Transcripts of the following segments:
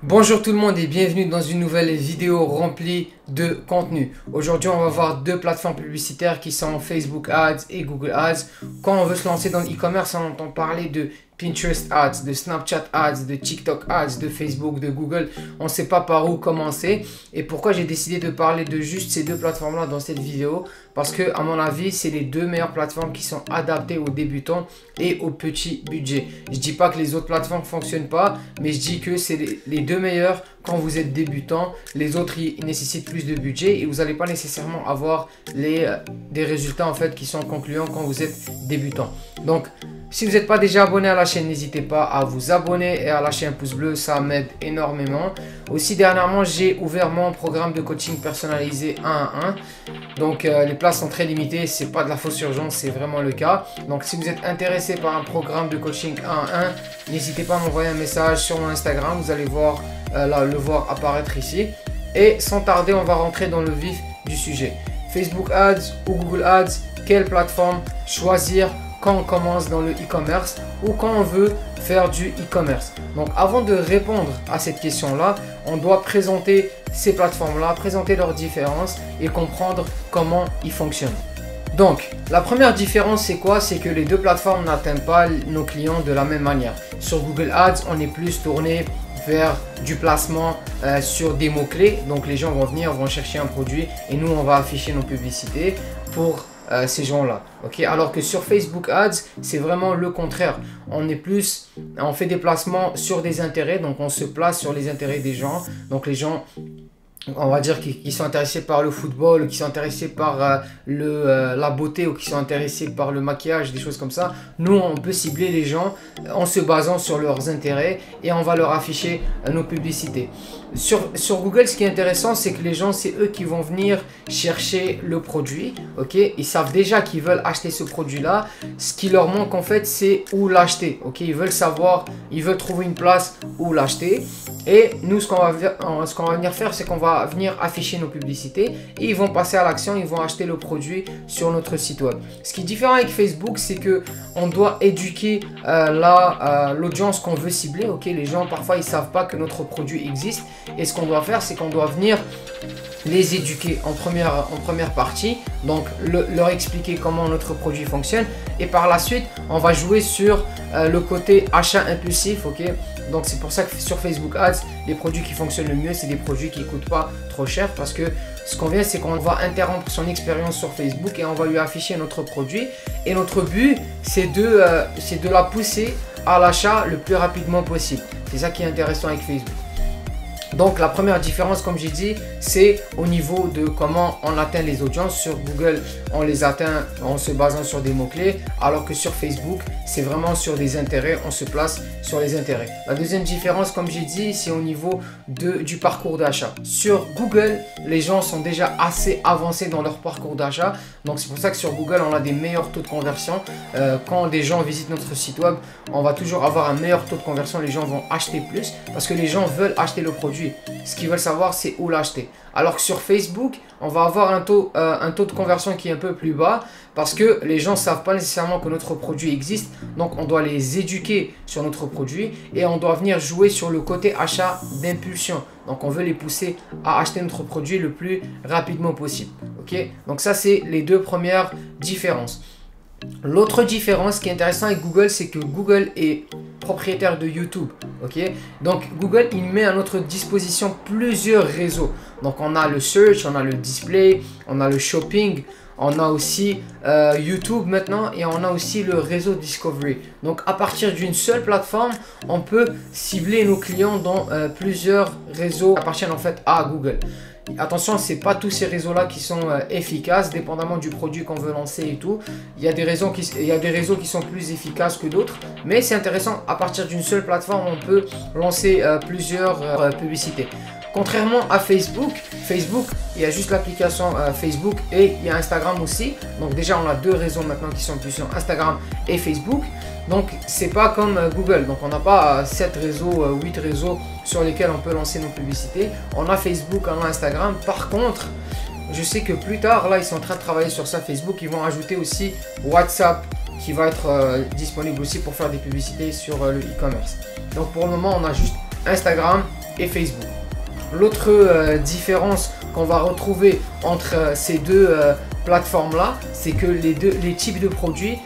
Bonjour tout le monde et bienvenue dans une nouvelle vidéo remplie de contenu. Aujourd'hui on va voir deux plateformes publicitaires qui sont Facebook Ads et Google Ads. Quand on veut se lancer dans l'e-commerce, on entend parler de Pinterest Ads, de Snapchat Ads, de TikTok Ads, de Facebook, de Google. On ne sait pas par où commencer. Et pourquoi j'ai décidé de parler de juste ces deux plateformes là dans cette vidéo? Parce que à mon avis c'est les deux meilleures plateformes qui sont adaptées aux débutants et aux petits budgets. Je dis pas que les autres plateformes ne fonctionnent pas, mais je dis que c'est les deux meilleures quand vous êtes débutant. Les autres ils nécessitent plus de budget et vous n'allez pas nécessairement avoir des résultats en fait qui sont concluants quand vous êtes débutant. Donc si vous n'êtes pas déjà abonné à la chaîne, n'hésitez pas à vous abonner et à lâcher un pouce bleu, ça m'aide énormément. Aussi dernièrement, j'ai ouvert mon programme de coaching personnalisé 1 à 1. Donc les places sont très limitées, c'est pas de la fausse urgence, c'est vraiment le cas. Donc si vous êtes intéressé par un programme de coaching 1 à 1, n'hésitez pas à m'envoyer un message sur mon Instagram, vous allez voir le voir apparaître ici. Et sans tarder, on va rentrer dans le vif du sujet. Facebook Ads ou Google Ads, quelle plateforme choisir quand on commence dans le e-commerce ou quand on veut faire du e-commerce? Donc avant de répondre à cette question là, on doit présenter ces plateformes là, présenter leurs différences et comprendre comment ils fonctionnent. Donc la première différence c'est quoi? C'est que les deux plateformes n'atteignent pas nos clients de la même manière. Sur Google Ads, on est plus tourné vers du placement sur des mots-clés. Donc les gens vont venir, vont chercher un produit et nous on va afficher nos publicités pour ces gens-là. Ok, alors que sur Facebook Ads, c'est vraiment le contraire. On fait des placements sur des intérêts, donc on se place sur les intérêts des gens. Donc les gens, on va dire qui sont intéressés par le football, ou qui sont intéressés par la beauté, ou qui sont intéressés par le maquillage, des choses comme ça. Nous, on peut cibler les gens en se basant sur leurs intérêts et on va leur afficher nos publicités. Sur Google, ce qui est intéressant, c'est que les gens, c'est eux qui vont venir chercher le produit. Ok, ils savent déjà qu'ils veulent acheter ce produit-là. Ce qui leur manque en fait, c'est où l'acheter. Ok, ils veulent savoir, ils veulent trouver une place où l'acheter. Et nous, ce qu'on va venir faire, c'est qu'on va venir afficher nos publicités et ils vont passer à l'action, ils vont acheter le produit sur notre site web. Ce qui est différent avec Facebook, c'est que on doit éduquer l'audience qu'on veut cibler. Ok, les gens parfois ils savent pas que notre produit existe et ce qu'on doit faire, c'est qu'on doit venir les éduquer en première partie, donc leur expliquer comment notre produit fonctionne et par la suite on va jouer sur le côté achat impulsif. Ok, donc c'est pour ça que sur Facebook Ads, les produits qui fonctionnent le mieux, c'est des produits qui ne coûtent pas trop cher, parce que ce qu'on vient, c'est qu'on va interrompre son expérience sur Facebook et on va lui afficher notre produit et notre but c'est de la pousser à l'achat le plus rapidement possible. C'est ça qui est intéressant avec Facebook. Donc la première différence, comme j'ai dit, c'est au niveau de comment on atteint les audiences. Sur Google, on les atteint en se basant sur des mots-clés, alors que sur Facebook, c'est vraiment sur des intérêts, on se place sur les intérêts. La deuxième différence, comme j'ai dit, c'est au niveau du parcours d'achat. Sur Google, les gens sont déjà assez avancés dans leur parcours d'achat. Donc c'est pour ça que sur Google, on a des meilleurs taux de conversion. Quand des gens visitent notre site web, on va toujours avoir un meilleur taux de conversion. Les gens vont acheter plus parce que les gens veulent acheter le produit. Ce qu'ils veulent savoir, c'est où l'acheter. Alors que sur Facebook, on va avoir un taux de conversion qui est un peu plus bas parce que les gens ne savent pas nécessairement que notre produit existe. Donc, on doit les éduquer sur notre produit et on doit venir jouer sur le côté achat d'impulsion. Donc, on veut les pousser à acheter notre produit le plus rapidement possible. Ok, donc ça, c'est les deux premières différences. L'autre différence qui est intéressante avec Google, c'est que Google est propriétaire de YouTube. Ok, donc Google il met à notre disposition plusieurs réseaux. Donc on a le search, on a le display, on a le shopping, on a aussi YouTube maintenant et on a aussi le réseau Discovery. Donc à partir d'une seule plateforme, on peut cibler nos clients dans plusieurs réseaux qui appartiennent en fait à Google. Attention, c'est pas tous ces réseaux-là qui sont efficaces, dépendamment du produit qu'on veut lancer et tout. Il y a des réseaux qui sont plus efficaces que d'autres, mais c'est intéressant, à partir d'une seule plateforme, on peut lancer plusieurs publicités. Contrairement à Facebook, il y a juste l'application Facebook et il y a Instagram aussi. Donc déjà, on a deux réseaux maintenant qui sont puissants, Instagram et Facebook. Donc c'est pas comme Google, donc on n'a pas 7 réseaux, 8 réseaux sur lesquels on peut lancer nos publicités. On a Facebook, on a Instagram. Par contre, je sais que plus tard, là ils sont en train de travailler sur ça, Facebook, ils vont ajouter aussi WhatsApp qui va être disponible aussi pour faire des publicités sur le e-commerce. Donc pour le moment, on a juste Instagram et Facebook. L'autre différence qu'on va retrouver entre ces deux plateformes-là, c'est que les types de produits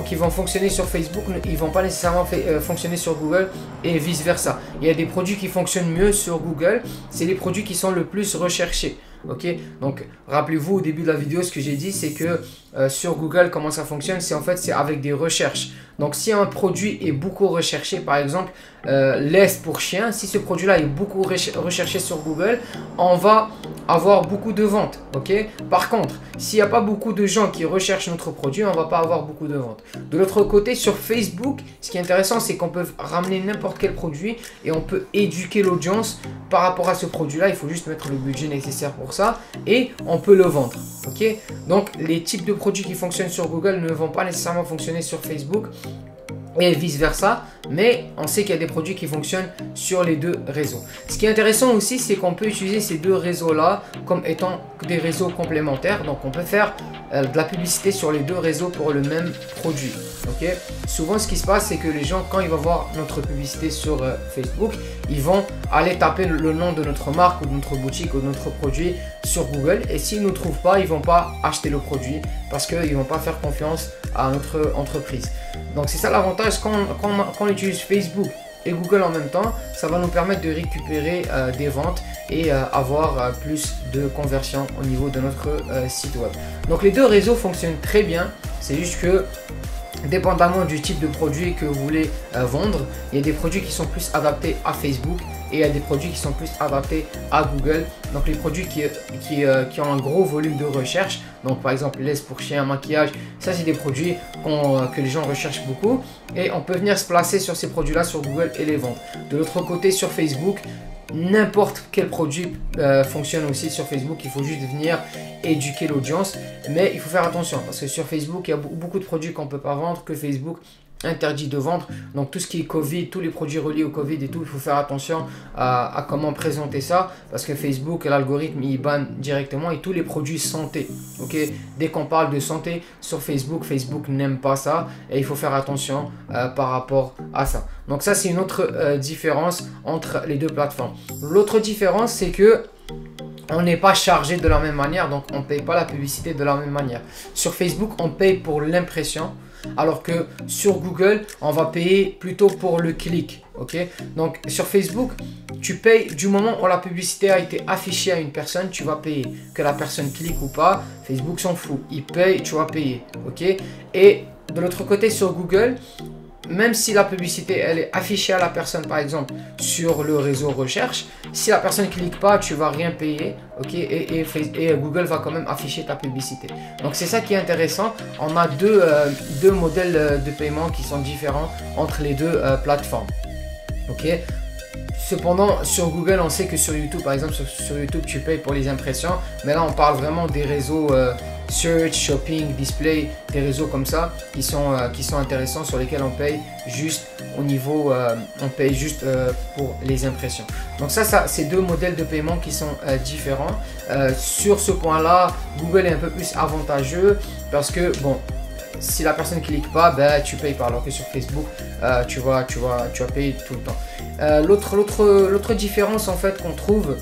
qui vont fonctionner sur Facebook, ils vont pas nécessairement fonctionner sur Google et vice versa. Il y a des produits qui fonctionnent mieux sur Google, c'est les produits qui sont le plus recherchés. Ok, donc rappelez-vous au début de la vidéo, ce que j'ai dit, c'est que sur Google, comment ça fonctionne, c'est en fait c'est avec des recherches. Donc si un produit est beaucoup recherché, par exemple laisse pour chien, si ce produit là est beaucoup recherché sur Google, on va avoir beaucoup de ventes. Ok, par contre, s'il n'y a pas beaucoup de gens qui recherchent notre produit, on va pas avoir beaucoup de ventes. De l'autre côté, sur Facebook, ce qui est intéressant, c'est qu'on peut ramener n'importe quel produit et on peut éduquer l'audience par rapport à ce produit là. Il faut juste mettre le budget nécessaire pour ça et on peut le vendre. Ok, donc les types de produits qui fonctionnent sur Google ne vont pas nécessairement fonctionner sur Facebook et vice versa, mais on sait qu'il y a des produits qui fonctionnent sur les deux réseaux. Ce qui est intéressant aussi, c'est qu'on peut utiliser ces deux réseaux là comme étant des réseaux complémentaires. Donc on peut faire de la publicité sur les deux réseaux pour le même produit. Ok, souvent ce qui se passe, c'est que les gens, quand ils vont voir notre publicité sur Facebook, ils vont aller taper le nom de notre marque ou de notre boutique ou de notre produit sur Google, et s'ils ne trouvent pas, ils vont pas acheter le produit parce qu'ils vont pas faire confiance à notre entreprise. Donc c'est ça l'avantage quand on utilise Facebook et Google en même temps, ça va nous permettre de récupérer des ventes et avoir plus de conversion au niveau de notre site web. Donc les deux réseaux fonctionnent très bien, c'est juste que dépendamment du type de produit que vous voulez vendre, il y a des produits qui sont plus adaptés à Facebook et il y a des produits qui sont plus adaptés à Google. Donc les produits qui ont un gros volume de recherche, donc par exemple laisse pour chien, maquillage, ça c'est des produits que les gens recherchent beaucoup et on peut venir se placer sur ces produits là sur Google et les vendre. De l'autre côté, sur Facebook, n'importe quel produit fonctionne aussi sur Facebook. Il faut juste venir éduquer l'audience, mais il faut faire attention parce que sur Facebook il y a beaucoup de produits qu'on ne peut pas vendre, que Facebook interdit de vendre. Donc tout ce qui est Covid, tous les produits reliés au Covid et tout, il faut faire attention à comment présenter ça parce que Facebook, l'algorithme, il banne directement, et tous les produits santé. Ok, dès qu'on parle de santé sur Facebook, Facebook n'aime pas ça et il faut faire attention par rapport à ça. Donc ça c'est une autre différence entre les deux plateformes. L'autre différence, c'est que on n'est pas chargé de la même manière, donc on ne paye pas la publicité de la même manière. Sur Facebook, on paye pour l'impression, alors que sur Google, on va payer plutôt pour le clic. Ok, donc sur Facebook, tu payes du moment où la publicité a été affichée à une personne, tu vas payer. Que la personne clique ou pas, Facebook s'en fout. Il paye, tu vas payer. Ok, et de l'autre côté, sur Google, même si la publicité elle est affichée à la personne, par exemple sur le réseau recherche, si la personne ne clique pas, tu vas rien payer. Ok, et Google va quand même afficher ta publicité. Donc c'est ça qui est intéressant. On a deux modèles de paiement qui sont différents entre les deux plateformes. Ok, cependant sur Google, on sait que sur YouTube, par exemple sur YouTube, tu payes pour les impressions, mais là on parle vraiment des réseaux search, shopping, display, des réseaux comme ça qui sont intéressants, sur lesquels on paye juste au niveau, on paye juste pour les impressions. Donc ça c'est deux modèles de paiement qui sont différents. Sur ce point là, Google est un peu plus avantageux parce que bon, si la personne ne clique pas, ben, tu payes pas, alors que sur Facebook tu vas payer tout le temps. L'autre différence en fait qu'on trouve,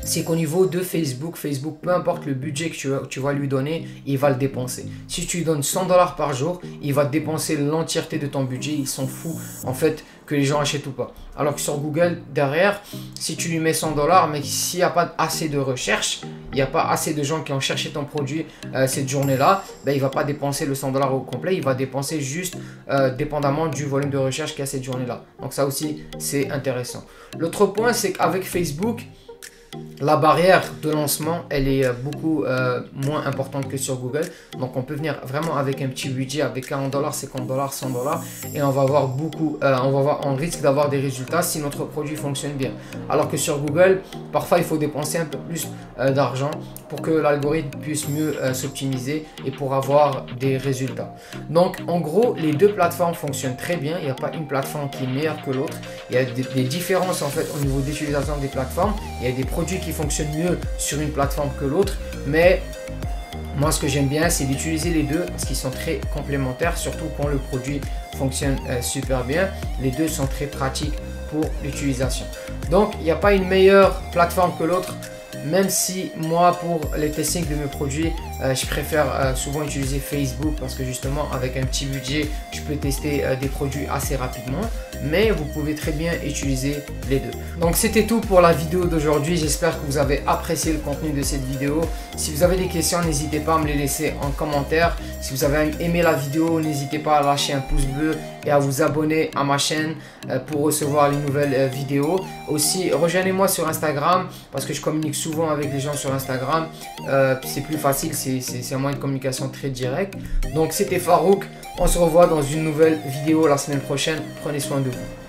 c'est qu'au niveau de Facebook, peu importe le budget que tu vas lui donner, il va le dépenser. Si tu lui donnes 100 $ par jour, il va dépenser l'entièreté de ton budget. Il s'en fout en fait que les gens achètent ou pas. Alors que sur Google, derrière, si tu lui mets 100 $, mais s'il n'y a pas assez de recherche, il n'y a pas assez de gens qui ont cherché ton produit cette journée-là, ben, il ne va pas dépenser le 100 $ au complet. Il va dépenser juste dépendamment du volume de recherche qu'il y a cette journée-là. Donc ça aussi, c'est intéressant. L'autre point, c'est qu'avec Facebook, la barrière de lancement, elle est beaucoup moins importante que sur Google. Donc on peut venir vraiment avec un petit budget, avec 40 $, 50 $, 100 $, et on va avoir on risque d'avoir des résultats si notre produit fonctionne bien. Alors que sur Google, parfois il faut dépenser un peu plus d'argent pour que l'algorithme puisse mieux s'optimiser et pour avoir des résultats. Donc en gros, les deux plateformes fonctionnent très bien. Il n'y a pas une plateforme qui est meilleure que l'autre. Il y a des différences en fait au niveau d'utilisation des plateformes. Il y a des produits qui fonctionnent mieux sur une plateforme que l'autre, mais moi ce que j'aime bien, c'est d'utiliser les deux parce qu'ils sont très complémentaires, surtout quand le produit fonctionne super bien. Les deux sont très pratiques pour l'utilisation. Donc il n'y a pas une meilleure plateforme que l'autre. Même si moi pour les testings de mes produits, je préfère souvent utiliser Facebook parce que justement avec un petit budget, je peux tester des produits assez rapidement. Mais vous pouvez très bien utiliser les deux. Donc c'était tout pour la vidéo d'aujourd'hui. J'espère que vous avez apprécié le contenu de cette vidéo. Si vous avez des questions, n'hésitez pas à me les laisser en commentaire. Si vous avez aimé la vidéo, n'hésitez pas à lâcher un pouce bleu et à vous abonner à ma chaîne pour recevoir les nouvelles vidéos. Aussi, rejoignez-moi sur Instagram parce que je communique souvent avec les gens sur Instagram. C'est plus facile, c'est un moyen de communication très direct. Donc c'était Farouk. On se revoit dans une nouvelle vidéo la semaine prochaine. Prenez soin de vous.